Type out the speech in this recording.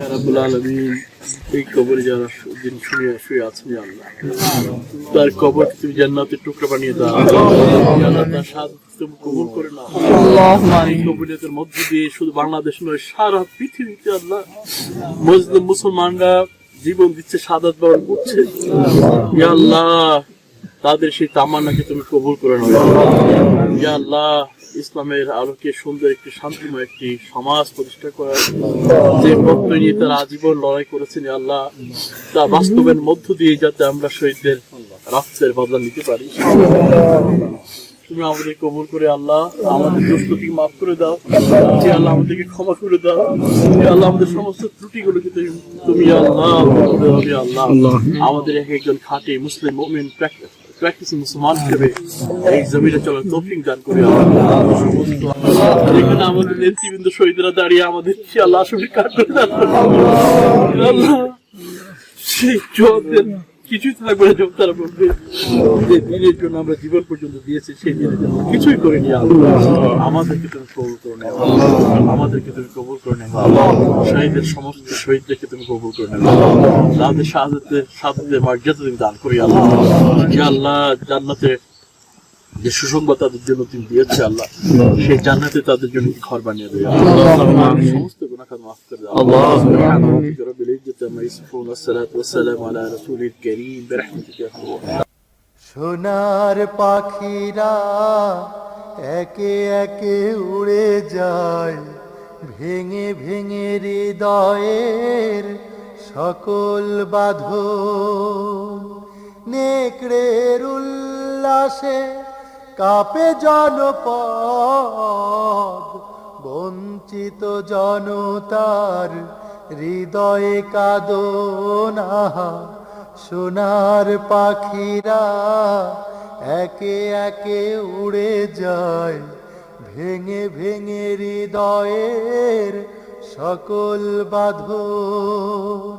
রাব্বুল আলামিন এই কবরে যারা দিন শুয়ে আছেন আল্লাহ, তার কবরকে তুমি জান্নাতের টুকরা বানিয়ে দাও আল্লাহ, তার শাহাদাত তুমি কবুল করে নাও। এই কবুলিয়তের মধ্য দিয়ে শুধু বাংলাদেশ নয়, সারা পৃথিবীতে আল্লাহ মুসলিম মুসলমানরা জীবন দিচ্ছে, শাহাদাত বরণ করছে। ইয়া আল্লাহ, তাদের সেই তামান্নাকে তুমি কবুল করে নাও। ইয়া আল্লাহ, ইসলামের আলোকে সুন্দর একটি শান্তিময় একটি সমাজ প্রতিষ্ঠা করার যে প্রত্যয় নিয়ে তারা আজীবন লড়াই করেছেন, আল্লাহ তা বাস্তবের মধ্য দিয়ে যাতে আমরা শহীদদের রক্তের বদলা নিতে পারি। তুমি আমাদের কবুল করে আল্লাহ আমাদের দোষকে মাফ করে দাও। যে আল্লাহ আমাদেরকে ক্ষমা করে দাও। আল্লাহ আমাদের সমস্ত ত্রুটিগুলোকে তুমি আল্লাহ আমাদের এক একজন খাঁটি মুসলিম মুমিন প্র্যাকটিসিং মুসলমান হিসেবে এই জমিনে চলার তৌফিক দান করে। এখানে আমাদের নেতৃবৃন্দ শহীদরা দাঁড়িয়ে আমাদের আল্লাহ আসলে কাটবে আল্লাহ, সেই জবাবদের কিছুই থাকবে না। যখন তারা বলবে যে দিনের জন্য আমরা জীবন পর্যন্ত দিয়েছি, সেই দিনের জন্য কিছুই করিনি, আমাদেরকে তুমি কবুল করে নেও, আমাদেরকে তুমি কবুল করে নেও। শহীদের সমস্ত শহীদদেরকে তুমি কবুল করে নেও, তাদের শাহাদাতের মর্যাদা তুমি দান করি আল্লাহ। আল্লাহ জান্নাতে যে সুসংবাদ তাদের জন্য তুমি দিয়েছে আল্লাহ, সেই জান্নাতে তাদের জন্য ঘর বানিয়ে দেয়। সমস্ত গুনাহ মাফ করে দাও আল্লাহ। সোনার পাখিরা একে একে উড়ে যায়, ভেঙে ভেঙে হৃদয়ের সকল বাঁধন। নেকড়ের উল্লাসে কাঁপে জনপদ, বঞ্চিত জনতার হৃদয়ে কাঁদনা। সোনার পাখিরা একে একে উড়ে যায়, ভেঙে ভেঙে হৃদয়ের সকল বাঁধন।